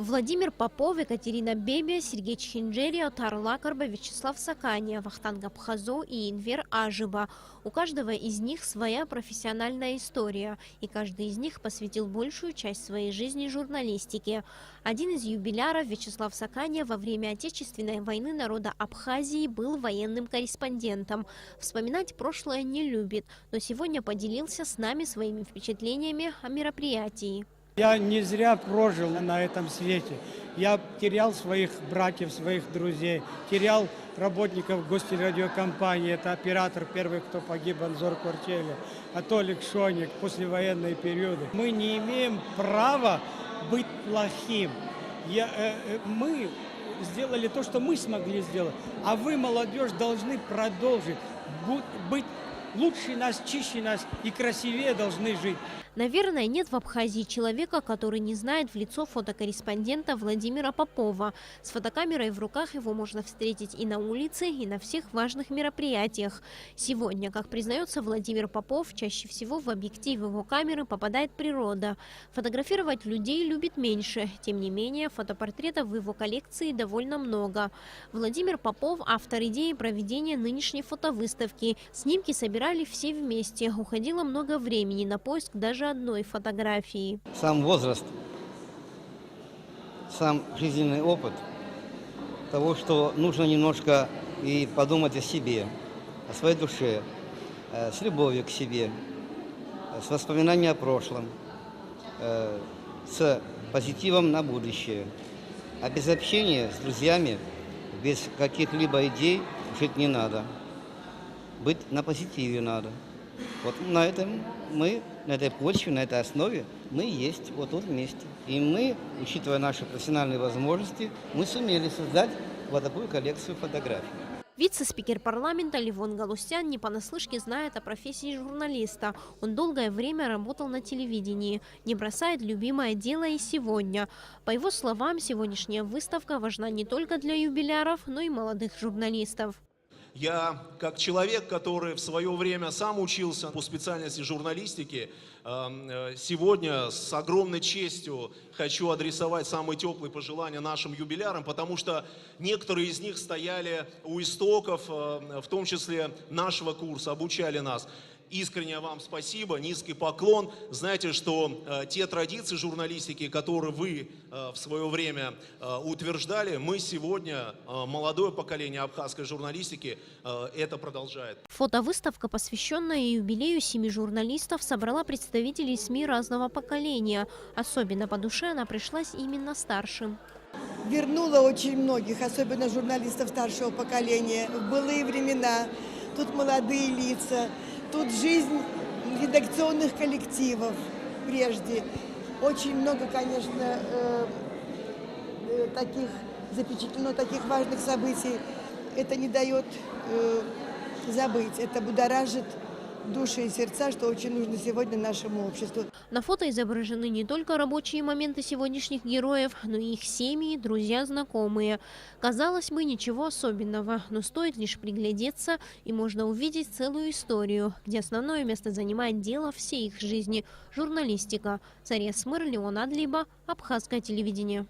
Владимир Попов, Екатерина Бебе, Сергей Чхинджери, Отар Лакарба, Вячеслав Сакания, Вахтанг Абхазу и Инвер Ажиба. У каждого из них своя профессиональная история, и каждый из них посвятил большую часть своей жизни журналистике. Один из юбиляров, Вячеслав Сакания, во время Отечественной войны народа Абхазии был военным корреспондентом. Вспоминать прошлое не любит, но сегодня поделился с нами своими впечатлениями о мероприятии. Я не зря прожил на этом свете. Я терял своих братьев, своих друзей, терял работников гостелерадиокомпании. Это оператор первый, кто погиб, Анзор Квартели, Атолик Шоник, послевоенные периоды. Мы не имеем права быть плохим. Мы сделали то, что мы смогли сделать, а вы, молодежь, должны продолжить быть лучше нас, чище нас и красивее должны жить. Наверное, нет в Абхазии человека, который не знает в лицо фотокорреспондента Владимира Попова. С фотокамерой в руках его можно встретить и на улице, и на всех важных мероприятиях. Сегодня, как признается Владимир Попов, чаще всего в объектив его камеры попадает природа. Фотографировать людей любит меньше. Тем не менее, фотопортретов в его коллекции довольно много. Владимир Попов – автор идеи проведения нынешней фотовыставки. Снимки собирали все вместе. Уходило много времени на поиск даже одной фотографии. Сам возраст, сам жизненный опыт того, что нужно немножко и подумать о себе, о своей душе, с любовью к себе, с воспоминанием о прошлом, с позитивом на будущее. А без общения с друзьями, без каких-либо идей жить не надо. Быть на позитиве надо. Вот на этом мы, на этой почве, на этой основе мы есть вот тут вместе. И мы, учитывая наши профессиональные возможности, мы сумели создать вот такую коллекцию фотографий. Вице-спикер парламента Левон Галустян не понаслышке знает о профессии журналиста. Он долгое время работал на телевидении, не бросает любимое дело и сегодня. По его словам, сегодняшняя выставка важна не только для юбиляров, но и молодых журналистов. Я, как человек, который в свое время сам учился по специальности журналистики, сегодня с огромной честью хочу адресовать самые теплые пожелания нашим юбилярам, потому что некоторые из них стояли у истоков, в том числе нашего курса, обучали нас. Искренне вам спасибо, низкий поклон. Знаете, что те традиции журналистики, которые вы в свое время утверждали, мы сегодня, молодое поколение абхазской журналистики, это продолжает. Фотовыставка, посвященная юбилею 7 журналистов, собрала представителей СМИ разного поколения. Особенно по душе она пришлась именно старшим. Вернула очень многих, особенно журналистов старшего поколения, в былые времена. Тут молодые лица. Тут жизнь редакционных коллективов прежде. Очень много, конечно, таких запечатлено, таких важных событий. Это не дает забыть, это будоражит души и сердца, что очень нужно сегодня нашему обществу. На фото изображены не только рабочие моменты сегодняшних героев, но и их семьи, друзья, знакомые. Казалось бы, ничего особенного, но стоит лишь приглядеться, и можно увидеть целую историю, где основное место занимает дело всей их жизни – журналистика. Царь Эсмыр, Леон Адлиба, Абхазское телевидение.